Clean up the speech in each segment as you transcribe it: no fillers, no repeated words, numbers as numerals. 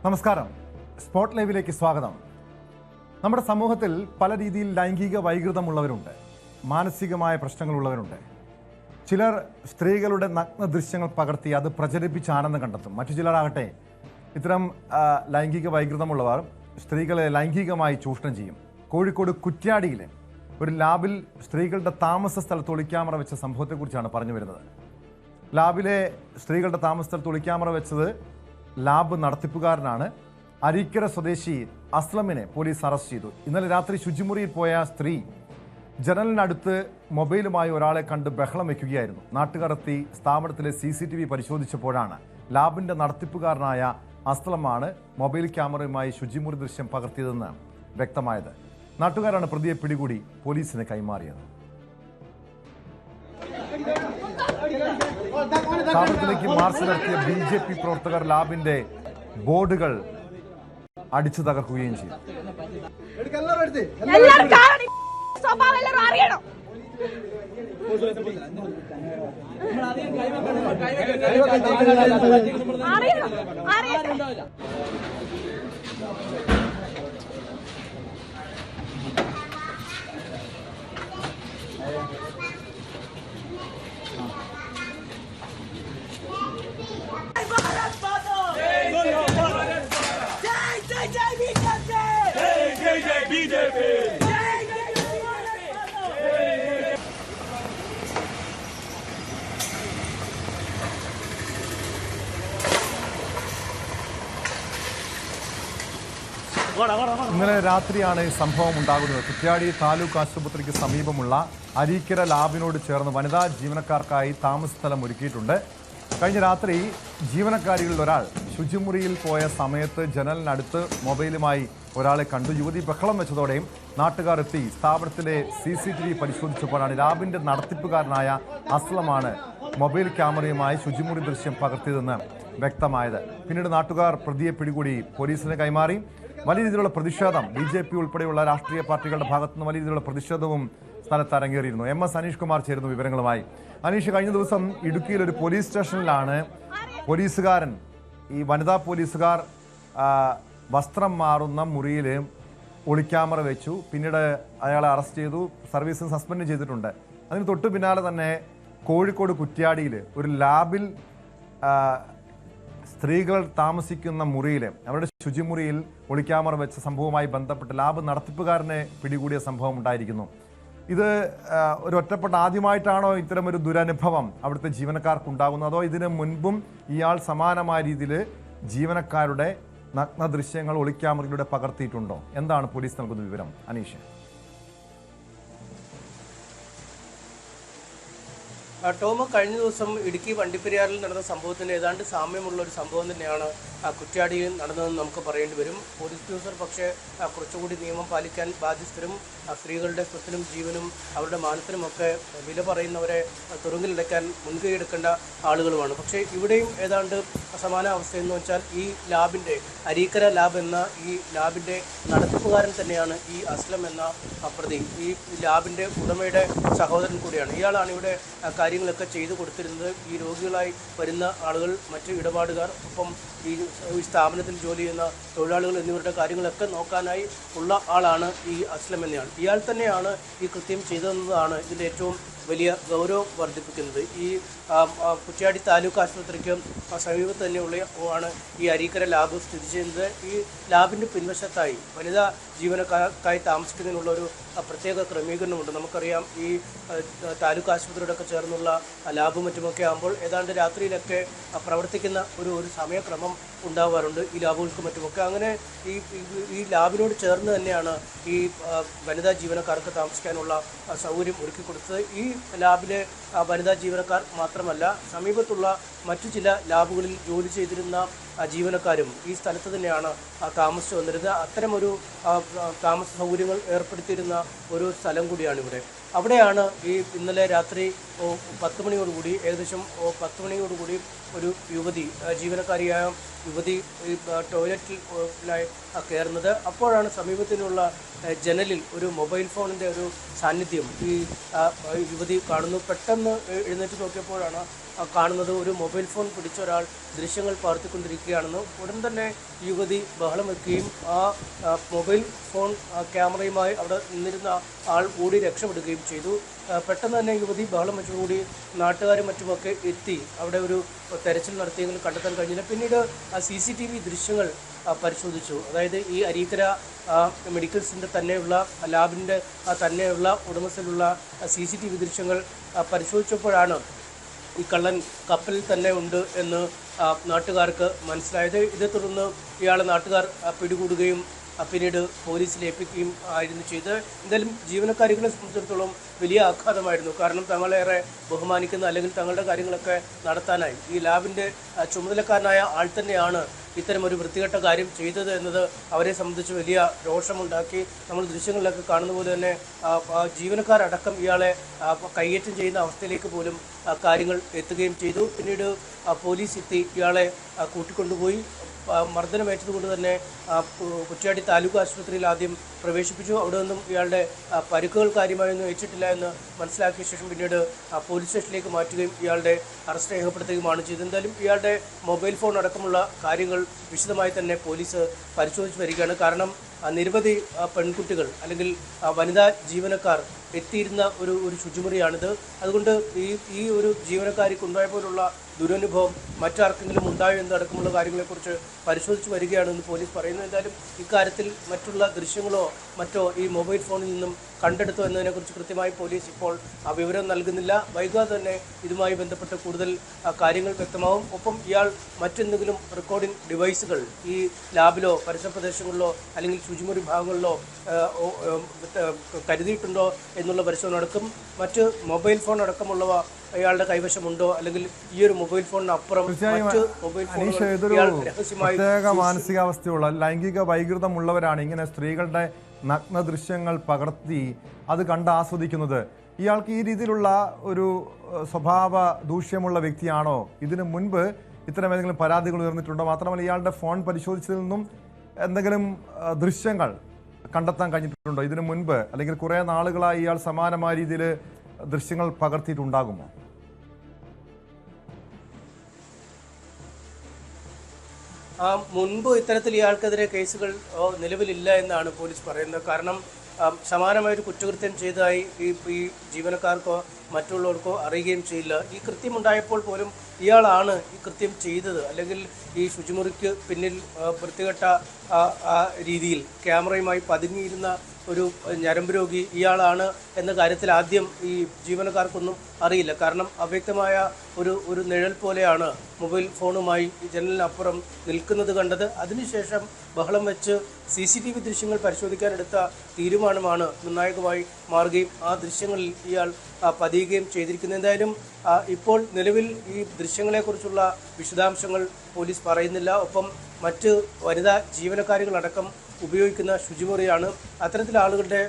നമസ്കാരം. സ്പോട്ട് ലൈവിലേക്ക് സ്വാഗതം. നമ്മുടെ സമൂഹത്തിൽ പല രീതിയിൽ ലൈംഗിക വൈകൃതമുള്ളവരുണ്ട്, മാനസികമായ പ്രശ്നങ്ങളുള്ളവരുണ്ട്. ചിലർ സ്ത്രീകളുടെ നഗ്ന ദൃശ്യങ്ങൾ പകർത്തി അത് പ്രചരിപ്പിച്ച് ആനന്ദം കണ്ടെത്തും. മറ്റു ചിലരാകട്ടെ ഇത്തരം ലൈംഗിക വൈകൃതമുള്ളവർ സ്ത്രീകളെ ലൈംഗികമായി ചൂഷണം ചെയ്യും. കോഴിക്കോട് കുറ്റ്യാടിയിലെ ഒരു ലാബിൽ സ്ത്രീകളുടെ താമസ സ്ഥലത്ത് ഒളിക്യാമറ വെച്ച സംഭവത്തെക്കുറിച്ചാണ് പറഞ്ഞു വരുന്നത്. ലാബിലെ സ്ത്രീകളുടെ താമസ സ്ഥലത്ത് ഒളിക്യാമറ വെച്ചത് ലാബ് നടത്തിപ്പുകാരനാണ്. അരീക്കര സ്വദേശി അസ്ലമിനെ പോലീസ് അറസ്റ്റ് ചെയ്തു. ഇന്നലെ രാത്രി ശുചിമുറിയിൽ പോയ സ്ത്രീ ജനലിനടുത്ത് മൊബൈലുമായി ഒരാളെ കണ്ട് ബഹളം വയ്ക്കുകയായിരുന്നു. നാട്ടുകാർ എത്തി സ്ഥാപനത്തിലെ CCTV പരിശോധിച്ചപ്പോഴാണ് ലാബിന്റെ നടത്തിപ്പുകാരനായ അസ്ലമാണ് മൊബൈൽ ക്യാമറയുമായി ശുചിമുറി ദൃശ്യം പകർത്തിയതെന്ന് വ്യക്തമായത്. നാട്ടുകാരാണ് പ്രതിയെ പിടികൂടി പോലീസിന് കൈമാറിയത്. സ്ഥാപനത്തിലേക്ക് മാർച്ച് നടത്തിയ BJP പ്രവർത്തകർ ലാബിന്റെ ബോർഡുകൾ അടിച്ചു തകർക്കുകയും ചെയ്തു. ഇന്നലെ രാത്രിയാണ് ഈ സംഭവം ഉണ്ടാകുന്നത്. കുറ്റ്യാടി താലൂക്ക് ആശുപത്രിക്ക് സമീപമുള്ള അരീക്കര ലാബിനോട് ചേർന്ന് വനിതാ ജീവനക്കാർക്കായി താമസ സ്ഥലം ഒരുക്കിയിട്ടുണ്ട്. കഴിഞ്ഞ രാത്രി ജീവനക്കാരികളിൽ ഒരാൾ ശുചിമുറിയിൽ പോയ സമയത്ത് ജനലിനടുത്ത് മൊബൈലുമായി ഒരാളെ കണ്ടു. യുവതി ബഹളം വെച്ചതോടെയും നാട്ടുകാർ എത്തി സ്ഥാപനത്തിലെ CCTV പരിശോധിച്ചപ്പോഴാണ് ലാബിന്റെ നടത്തിപ്പുകാരനായ അസ്ലമാണ് മൊബൈൽ ക്യാമറയുമായി ശുചിമുറി ദൃശ്യം പകർത്തിയതെന്ന് വ്യക്തമായത്. പിന്നീട് നാട്ടുകാർ പ്രതിയെ പിടികൂടി പോലീസിന് കൈമാറി. വലിയ രീതിയിലുള്ള പ്രതിഷേധം BJP ഉൾപ്പെടെയുള്ള രാഷ്ട്രീയ പാർട്ടികളുടെ ഭാഗത്തുനിന്ന് വലിയ രീതിയിലുള്ള പ്രതിഷേധവും സ്ഥലത്ത് അരങ്ങേറിയിരുന്നു. MS അനീഷ് കുമാർ ചേരുന്നു വിവരങ്ങളുമായി. അനീഷ്, കഴിഞ്ഞ ദിവസം ഇടുക്കിയിൽ ഒരു പോലീസ് സ്റ്റേഷനിലാണ് പോലീസുകാരൻ, ഈ വനിതാ പോലീസുകാർ വസ്ത്രം മാറുന്ന മുറിയിൽ ഒളിക്യാമറ വെച്ചു. പിന്നീട് അയാളെ അറസ്റ്റ് ചെയ്തു, സർവീസ് സസ്പെൻഡ് ചെയ്തിട്ടുണ്ട്. അതിന് തൊട്ടു പിന്നാലെ തന്നെ കോഴിക്കോട് കുറ്റ്യാടിയിൽ ഒരു ലാബിൽ സ്ത്രീകൾ താമസിക്കുന്ന മുറിയിൽ, അവരുടെ ശുചിമുറിയിൽ ഒളിക്യാമറ വെച്ച സംഭവവുമായി ബന്ധപ്പെട്ട് ലാബ് നടത്തിപ്പുകാരനെ പിടികൂടിയ സംഭവം ഉണ്ടായിരിക്കുന്നു. ഇത് ഒരു ഒറ്റപ്പെട്ട ആദ്യമായിട്ടാണോ ഇത്തരമൊരു ദുരനുഭവം അവിടുത്തെ ജീവനക്കാർക്ക് ഉണ്ടാകുന്നത്, അതോ ഇതിന് മുൻപും ഇയാൾ സമാനമായ രീതിയിൽ ജീവനക്കാരുടെ നഗ്ന ദൃശ്യങ്ങൾ ഒളിക്യാമറയിലൂടെ പകർത്തിയിട്ടുണ്ടോ? എന്താണ് പോലീസ് നൽകുന്ന വിവരം, അനീഷ്? ടോമ, കഴിഞ്ഞ ദിവസം ഇടുക്കി വണ്ടിപ്പെരിയാറിൽ നടന്ന സംഭവത്തിന് ഏതാണ്ട് സാമ്യമുള്ള ഒരു സംഭവം തന്നെയാണ് കുറ്റ്യാടിയിൽ നടന്നതെന്ന് നമുക്ക് പറയേണ്ടി വരും. പോലീസ് ഉദ്യോഗസ്ഥർ പക്ഷേ കുറച്ചുകൂടി നിയമം പാലിക്കാൻ ബാധ്യസ്ഥരും സ്ത്രീകളുടെ സ്വത്തിനും ജീവനും അവരുടെ മാനത്തിനുമൊക്കെ വില പറയുന്നവരെ തുറുങ്കിലടയ്ക്കാൻ മുൻകൈ എടുക്കേണ്ട ആളുകളുമാണ്. പക്ഷേ ഇവിടെയും ഏതാണ്ട് സമാന അവസ്ഥയെന്ന് വെച്ചാൽ ഈ ലാബിൻ്റെ അരീക്കര ലാബ് എന്ന ഈ ലാബിൻ്റെ നടത്തിപ്പുകാരൻ തന്നെയാണ് ഈ അസ്ലം എന്ന പ്രതി. ഈ ലാബിൻ്റെ ഉടമയുടെ സഹോദരൻ കൂടിയാണ്. ഇയാളാണ് ഇവിടെ കാര്യങ്ങളൊക്കെ ചെയ്തു കൊടുത്തിരുന്നത്. ഈ രോഗികളായി വരുന്ന ആളുകൾ, മറ്റ് ഇടപാടുകാർ, ഒപ്പം ഈ സ്ഥാപനത്തിൽ ജോലി ചെയ്യുന്ന തൊഴിലാളികൾ എന്നിവരുടെ കാര്യങ്ങളൊക്കെ നോക്കാനായി ഉള്ള ആളാണ് ഈ അസ്ലം എന്നയാൾ. ഇയാൾ തന്നെയാണ് ഈ കൃത്യം ചെയ്തതെന്നതാണ് ഇതിൻ്റെ ഏറ്റവും വലിയ ഗൗരവം വർദ്ധിപ്പിക്കുന്നത്. ഈ കുറ്റ്യാടി താലൂക്ക് ആശുപത്രിക്ക് സമീപത്ത് തന്നെയുള്ള ഈ അരീക്കര ലാബ് സ്ഥിതി ചെയ്യുന്നത്. ഈ ലാബിൻ്റെ പിൻവശത്തായി വനിതാ ജീവനക്കാർക്കായി താമസിക്കുന്നതിനുള്ള ഒരു പ്രത്യേക ക്രമീകരണമുണ്ട്. നമുക്കറിയാം, ഈ താലൂക്ക് ആശുപത്രിയോടൊക്കെ ചേർന്നുള്ള ലാബും മറ്റുമൊക്കെ ആകുമ്പോൾ ഏതാണ്ട് രാത്രിയിലൊക്കെ പ്രവർത്തിക്കുന്ന ഒരു സമയക്രമം ഉണ്ടാവാറുണ്ട് ഈ ലാബുകൾക്ക് മറ്റുമൊക്കെ. അങ്ങനെ ഈ ലാബിനോട് ചേർന്ന് തന്നെയാണ് ഈ വനിതാ ജീവനക്കാർക്ക് താമസിക്കാനുള്ള സൗകര്യം ഒരുക്കി കൊടുത്തത്. ഈ ലാബിലെ വനിതാ ജീവനക്കാർ മാത്രമല്ല, സമീപത്തുള്ള മറ്റു ചില ലാബുകളിൽ ജോലി ചെയ്തിരുന്ന ജീവനക്കാരും ഈ സ്ഥലത്ത് തന്നെയാണ് താമസിച്ചു വന്നിരുന്നത്. അത്തരമൊരു താമസ സൗകര്യങ്ങൾ ഏർപ്പെടുത്തിയിരുന്ന ഒരു സ്ഥലം കൂടിയാണ് ഇവിടെ. അവിടെയാണ് ഈ ഇന്നലെ രാത്രി 10 മണിയോടുകൂടി, ഏകദേശം 10 മണിയോടുകൂടി ഒരു യുവതി, ജീവനക്കാരിയായ യുവതി ടോയ്ലറ്റിലായി കയറുന്നത്. അപ്പോഴാണ് സമീപത്തിനുള്ള ജനലിൽ ഒരു മൊബൈൽ ഫോണിൻ്റെ ഒരു സാന്നിധ്യം ഈ യുവതി കാണുന്നു. പെട്ടെന്ന് എഴുന്നേറ്റ് നോക്കിയപ്പോഴാണ് കാണുന്നത് ഒരു മൊബൈൽ ഫോൺ പിടിച്ച ഒരാൾ ദൃശ്യങ്ങൾ പകർത്തിക്കൊണ്ടിരിക്കുകയാണെന്ന് ഉടൻ തന്നെ യുവതി ബഹളം വെക്കുകയും ആ മൊബൈൽ ഫോൺ ക്യാമറയുമായി അവിടെ നിന്നിരുന്ന ആൾ ഓടി രക്ഷപ്പെടുകയും ചെയ്തു. പെട്ടെന്ന് തന്നെ യുവതി ബഹളം വെച്ചതോടുകൂടി നാട്ടുകാരും മറ്റുമൊക്കെ എത്തി അവിടെ ഒരു തെരച്ചിൽ നടത്തിയെങ്കിലും കണ്ടെത്താൻ കഴിഞ്ഞില്ല. പിന്നീട് CCTV ദൃശ്യങ്ങൾ പരിശോധിച്ചു. അതായത് ഈ അരീക്കര മെഡിക്കൽ സെൻ്റർ തന്നെയുള്ള ലാബിൻ്റെ തന്നെയുള്ള ഉടമസ്ഥയിലുള്ള CCTV ദൃശ്യങ്ങൾ പരിശോധിച്ചപ്പോഴാണ് ഈ കള്ളൻ കപ്പലിൽ തന്നെ ഉണ്ട് എന്ന് നാട്ടുകാർക്ക് മനസ്സിലായത്. ഇതേ തുടർന്ന് ഇയാളെ നാട്ടുകാർ പിടികൂടുകയും പിന്നീട് പോലീസിൽ ഏൽപ്പിക്കുകയും ആയിരുന്നു ചെയ്തത്. എന്തായാലും ജീവനക്കാരികളെ സംബന്ധിച്ചിടത്തോളം വലിയ ആഘാതമായിരുന്നു. കാരണം തങ്ങളേറെ ബഹുമാനിക്കുന്ന അല്ലെങ്കിൽ തങ്ങളുടെ കാര്യങ്ങളൊക്കെ നടത്താനായി ഈ ലാബിൻ്റെ ചുമതലക്കാരനായ ആൾ തന്നെയാണ് ഇത്തരം ഒരു വൃത്തികെട്ട കാര്യം ചെയ്തത് എന്നത് അവരെ സംബന്ധിച്ച് വലിയ രോഷമുണ്ടാക്കി. നമ്മൾ ദൃശ്യങ്ങളിലൊക്കെ കാണുന്ന പോലെ തന്നെ ജീവനക്കാരടക്കം ഇയാളെ കയ്യേറ്റം ചെയ്യുന്ന അവസ്ഥയിലേക്ക് പോലും കാര്യങ്ങൾ എത്തുകയും ചെയ്തു. പിന്നീട് പോലീസ് എത്തി ഇയാളെ കൂട്ടിക്കൊണ്ടുപോയി. മർദ്ദനമേറ്റതുകൊണ്ട് തന്നെ കുറ്റ്യാടി താലൂക്ക് ആശുപത്രിയിൽ ആദ്യം പ്രവേശിപ്പിച്ചു. അവിടെ നിന്നും ഇയാളുടെ പരിക്കുകൾ കാര്യമായൊന്നും ഏറ്റിട്ടില്ല എന്ന് മനസ്സിലാക്കിയ ശേഷം പിന്നീട് പോലീസ് സ്റ്റേഷനിലേക്ക് മാറ്റുകയും ഇയാളുടെ അറസ്റ്റ് രേഖപ്പെടുത്തുകയുമാണ് ചെയ്തത്. എന്തായാലും ഇയാളുടെ മൊബൈൽ ഫോൺ അടക്കമുള്ള കാര്യങ്ങൾ വിശദമായി തന്നെ പോലീസ് പരിശോധിച്ച് വരികയാണ്. കാരണം നിരവധി പെൺകുട്ടികൾ അല്ലെങ്കിൽ വനിതാ ജീവനക്കാർ എത്തിയിരുന്ന ഒരു ശുചിമുറിയാണിത്. അതുകൊണ്ട് ഈ ഒരു ജീവനക്കാരിക്ക് ഉണ്ടായ പോലുള്ള ദുരനുഭവം മറ്റാർക്കെങ്കിലും ഉണ്ടായോ എന്നടക്കമുള്ള കാര്യങ്ങളെക്കുറിച്ച് പരിശോധിച്ച് വരികയാണെന്ന് പോലീസ് പറയുന്നു. എന്തായാലും ഇക്കാര്യത്തിൽ മറ്റുള്ള ദൃശ്യങ്ങളോ മറ്റോ ഈ മൊബൈൽ ഫോണിൽ നിന്നും കണ്ടെടുത്തോ എന്നതിനെക്കുറിച്ച് കൃത്യമായി പോലീസ് ഇപ്പോൾ വിവരം നൽകുന്നില്ല. വൈകാതെ തന്നെ ഇതുമായി ബന്ധപ്പെട്ട് കൂടുതൽ കാര്യങ്ങൾ വ്യക്തമാവും. ഒപ്പം ഇയാൾ മറ്റെന്തെങ്കിലും റെക്കോർഡിംഗ് ഡിവൈസുകൾ ഈ ലാബിലോ പരിസര പ്രദേശങ്ങളിലോ അല്ലെങ്കിൽ ശുചിമുറി ഭാഗങ്ങളിലോ കരുതിയിട്ടുണ്ടോ എന്നുള്ള പരിശോധന നടക്കും. മറ്റ് മൊബൈൽ ഫോൺ അടക്കമുള്ളവ അയാളുടെ കൈവശമുണ്ടോ അല്ലെങ്കിൽ ഈ ഒരു മൊബൈൽ ഫോണിനപ്പുറം മറ്റ് മൊബൈൽ പ്രത്യേക മാനസികാവസ്ഥയുള്ള ലൈംഗിക വൈകൃതമുള്ളവരാണ് ഇങ്ങനെ സ്ത്രീകളുടെ നഗ്ന ദൃശ്യങ്ങൾ പകർത്തി അത് കണ്ട് ആസ്വദിക്കുന്നത്. ഇയാൾക്ക് ഈ രീതിയിലുള്ള ഒരു സ്വഭാവ ദൂഷ്യമുള്ള വ്യക്തിയാണോ? ഇതിനു മുൻപ് ഇത്തരം ഏതെങ്കിലും പരാതികൾ ഉയർന്നിട്ടുണ്ടോ? മാത്രമല്ല ഇയാളുടെ ഫോൺ പരിശോധിച്ചതിൽ നിന്നും എന്തെങ്കിലും ദൃശ്യങ്ങൾ കണ്ടെത്താൻ കഴിഞ്ഞിട്ടുണ്ടോ ഇതിനു മുൻപ്? അല്ലെങ്കിൽ കുറേ നാളുകളായി ഇയാൾ സമാനമായ രീതിയിൽ ദൃശ്യങ്ങൾ പകർത്തിയിട്ടുണ്ടാകുമോ? മുൻപ് ഇത്തരത്തിൽ ഇയാൾക്കെതിരെ കേസുകൾ നിലവിലില്ല എന്നാണ് പോലീസ് പറയുന്നത്. കാരണം സമാനമായൊരു കുറ്റകൃത്യം ചെയ്തതായി ഈ ജീവനക്കാർക്കോ മറ്റുള്ളവർക്കോ അറിയുകയും ചെയ്യില്ല. ഈ കൃത്യം ഉണ്ടായപ്പോൾ പോലും ഇയാളാണ് ഈ കൃത്യം ചെയ്തത് അല്ലെങ്കിൽ ഈ ശുചിമുറിക്ക് പിന്നിൽ വൃത്തികെട്ട രീതിയിൽ ക്യാമറയുമായി പതുങ്ങിയിരുന്ന ഒരു ഞരമ്പ് രോഗി ഇയാളാണ് എന്ന കാര്യത്തിൽ ആദ്യം ഈ ജീവനക്കാർക്കൊന്നും അറിയില്ല. കാരണം അവ്യക്തമായ ഒരു നിഴൽ പോലെയാണ് മൊബൈൽ ഫോണുമായി ജനലിനപ്പുറം നിൽക്കുന്നത് കണ്ടത്. അതിനുശേഷം ബഹളം വെച്ച് CCTV ദൃശ്യങ്ങൾ പരിശോധിക്കാനെടുത്ത തീരുമാനമാണ് നിർണായകമായി മാറുകയും ആ ദൃശ്യങ്ങളിൽ ഇയാൾ പതിയുകയും ചെയ്തിരിക്കുന്നത്. എന്തായാലും ഇപ്പോൾ നിലവിൽ ഈ ദൃശ്യങ്ങളെക്കുറിച്ചുള്ള വിശദാംശങ്ങൾ പോലീസ് പറയുന്നില്ല. ഒപ്പം മറ്റ് വനിതാ ജീവനക്കാരികളടക്കം ഉപയോഗിക്കുന്ന ശുചിമുറിയാണ്. അത്തരത്തിൽ ആളുകളുടെ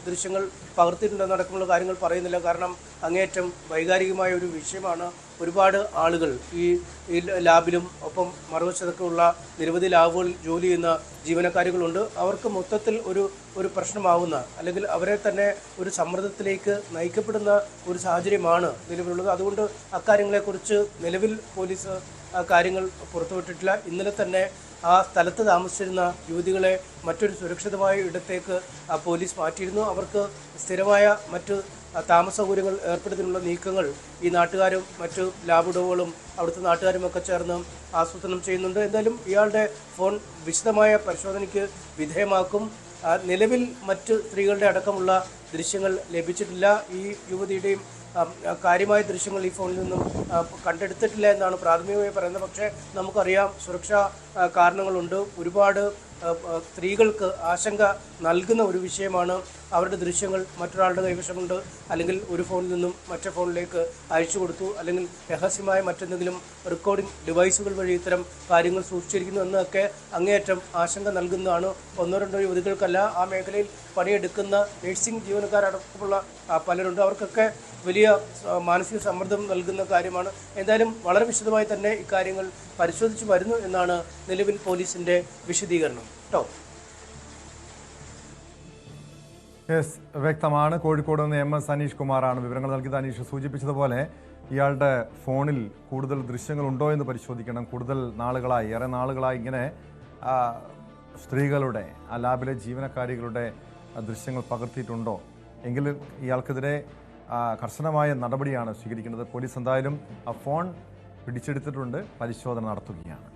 ദൃശ്യങ്ങൾ പകർത്തിയിട്ടുണ്ടെന്നടക്കമുള്ള കാര്യങ്ങൾ പറയുന്നില്ല. കാരണം അങ്ങേയറ്റം വൈകാരികമായ ഒരു വിഷയമാണ്. ഒരുപാട് ആളുകൾ ഈ ലാബിലും ഒപ്പം മറുവശത്തൊക്കെ ഉള്ള നിരവധി ലാബുകളിൽ ജോലി ചെയ്യുന്ന ജീവനക്കാരികളുണ്ട്. അവർക്ക് മൊത്തത്തിൽ ഒരു പ്രശ്നമാവുന്ന അല്ലെങ്കിൽ അവരെ തന്നെ ഒരു സമ്മർദ്ദത്തിലേക്ക് നയിക്കപ്പെടുന്ന ഒരു സാഹചര്യമാണ് നിലവിലുള്ളത്. അതുകൊണ്ട് അക്കാര്യങ്ങളെക്കുറിച്ച് നിലവിൽ പോലീസ് കാര്യങ്ങൾ പുറത്തുവിട്ടിട്ടില്ല. ഇന്നലെ തന്നെ ആ സ്ഥലത്ത് താമസിച്ചിരുന്ന യുവതികളെ മറ്റൊരു സുരക്ഷിതമായ ഇടത്തേക്ക് പോലീസ് മാറ്റിയിരുന്നു. അവർക്ക് സ്ഥിരമായ മറ്റ് താമസ സൗകര്യങ്ങൾ ഏർപ്പെടുത്തിയുള്ള നീക്കങ്ങൾ ഈ നാട്ടുകാരും മറ്റു ലാബുടമകളും അവിടുത്തെ നാട്ടുകാരുമൊക്കെ ചേർന്ന് ആസൂത്രണം ചെയ്യുന്നുണ്ട്. എന്തായാലും ഇയാളുടെ ഫോൺ വിശദമായ പരിശോധനയ്ക്ക് വിധേയമാക്കും. നിലവിൽ മറ്റ് സ്ത്രീകളുടെ അടക്കമുള്ള ദൃശ്യങ്ങൾ ലഭിച്ചിട്ടില്ല. ഈ യുവതിയുടെയും കാര്യമായ ദൃശ്യങ്ങൾ ഈ ഫോണിൽ നിന്നും കണ്ടെടുത്തിട്ടില്ല എന്നാണ് പ്രാഥമികമായി പറയുന്നത്. പക്ഷേ നമുക്കറിയാം സുരക്ഷാ കാരണങ്ങളുണ്ട്. ഒരുപാട് സ്ത്രീകൾക്ക് ആശങ്ക നൽകുന്ന ഒരു വിഷയമാണ് അവരുടെ ദൃശ്യങ്ങൾ മറ്റൊരാളുടെ കൈവശമുണ്ട് അല്ലെങ്കിൽ ഒരു ഫോണിൽ നിന്നും മറ്റേ ഫോണിലേക്ക് അയച്ചു കൊടുത്തു അല്ലെങ്കിൽ രഹസ്യമായ മറ്റെന്തെങ്കിലും റെക്കോർഡിംഗ് ഡിവൈസുകൾ വഴി ഇത്തരം കാര്യങ്ങൾ സൂക്ഷിച്ചിരിക്കുന്നു എന്നൊക്കെ അങ്ങേയറ്റം ആശങ്ക നൽകുന്നതാണ്. ഒന്നോ രണ്ടോ യുവതികൾക്കല്ല, ആ മേഖലയിൽ പണിയെടുക്കുന്ന നഴ്സിംഗ് ജീവനക്കാരടക്കമുള്ള പലരുണ്ട്. അവർക്കൊക്കെ വലിയ മാനസിക സമ്മർദ്ദം നൽകുന്ന കാര്യമാണ്. എന്തായാലും വളരെ വിശദമായി തന്നെ ഇക്കാര്യങ്ങൾ പരിശോധിച്ച് വരുന്നു എന്നാണ് നിലവിൽ പോലീസിന്റെ വിശദീകരണം. വ്യക്തമാണ്. കോഴിക്കോട് നിന്ന് MS അനീഷ് കുമാറാണ് വിവരങ്ങൾ നൽകിയത്. അനീഷ് സൂചിപ്പിച്ചതുപോലെ ഇയാളുടെ ഫോണിൽ കൂടുതൽ ദൃശ്യങ്ങളുണ്ടോ എന്ന് പരിശോധിക്കണം. കൂടുതൽ നാളുകളായി, ഏറെ നാളുകളായി ഇങ്ങനെ സ്ത്രീകളുടെ, ആ ലാബിലെ ജീവനക്കാരികളുടെ ദൃശ്യങ്ങൾ പകർത്തിയിട്ടുണ്ടോ എങ്കിലും ഇയാൾക്കെതിരെ കർശനമായ നടപടിയാണ് സ്വീകരിക്കുന്നത്. പോലീസ് എന്തായാലും ആ ഫോൺ പിടിച്ചെടുത്തിട്ടുണ്ട്, പരിശോധന നടത്തുകയാണ്.